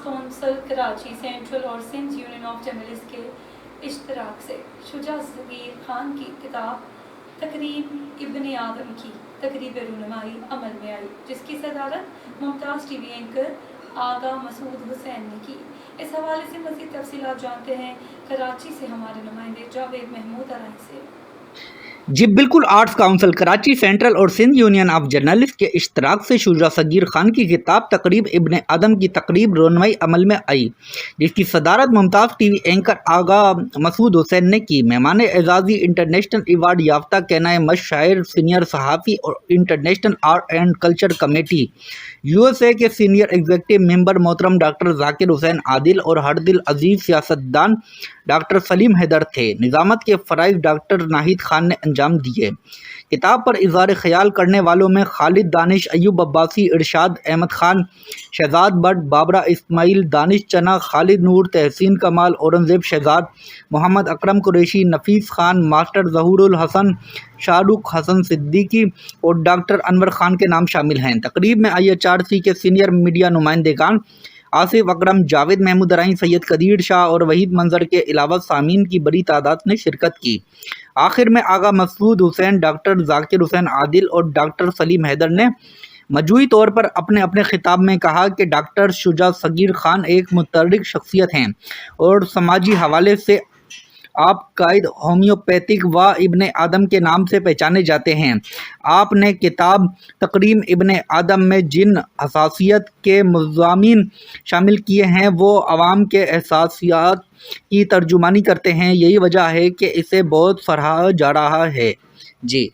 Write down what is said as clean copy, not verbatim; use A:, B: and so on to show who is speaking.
A: Council Karachi central और Sindh union of journalist के इश्तराक से शुजा सगीर खान की किताब तकरीब इब्ने आदम की तकरीब रूनुमाई अमल में आई, जिसकी सदारत मुमताज़ टीवी एंकर आगा मसूद हुसैन ने की। इस हवाले से मज़ीद तफसीलात जानते हैं कराची से हमारे नुमाइंदे जावेद महमूद अराई से।
B: जी बिल्कुल, आर्ट्स काउंसिल कराची सेंट्रल और सिंध यूनियन ऑफ जर्नलिस्ट के इश्तराक से शुजा सगीर खान की किताब तकरीब इब्ने आदम की तकरीब रोनवाई अमल में आई, जिसकी सदारत मुमताज़ टीवी एंकर आगा मसूद हुसैन ने की। मेहमान एजाज़ी इंटरनेशनल अवार्ड याफ्ता कहना मश शायर, सीनियर सहाफ़ी और international art and culture committee USA के सीनियर एग्जीक्यूटिव मेंबर मोहतरम डॉक्टर जाकिर हुसैन आदिल और हरदिल अजीज़ सियासतदान डॉक्टर सलीम हैदर थे। निज़ामत के फ़राइज़ डॉक्टर नाहिद खान ने अंजाम दिए। किताब पर इज़हार ख्याल करने वालों में खालिद दानिश, अयूब अब्बासी, इरशाद अहमद खान, शहजाद बट, बाबरा इस्माइल, दानिश चना, खालिद नूर, तहसीन कमाल, औरंगज़ेब शहजाद, मोहम्मद अकरम कुरैशी, नफीस खान, मास्टर ज़हूरुल हसन, शाहरुख हसन सिद्दीकी और डॉक्टर अनवर खान के नाम शामिल हैं। तकरीब में IHRC के सीनियर मीडिया नुमाइंदेगान आसिफ अकरम, जावेद महमूद अराई, सैयद कदीर शाह और वहीद मंजर के अलावा सामीन की बड़ी तादाद ने शिरकत की। आखिर में आगा मसूद हुसैन, डॉक्टर जाकिर हुसैन आदिल और डॉक्टर सलीम हैदर ने मजमूई तौर पर अपने अपने खिताब में कहा कि डॉक्टर शुजा सगीर खान एक मुतहर्रिक शख्सियत हैं और समाजी हवाले से आप कायद होम्योपैथिक व इब्ने आदम के नाम से पहचाने जाते हैं। आपने किताब तकरीब इब्ने आदम में जिन हसासियत के मज़ामीन शामिल किए हैं वो अवाम के एहसासियात की तर्जुमानी करते हैं। यही वजह है कि इसे बहुत सराहा जा रहा है। जी।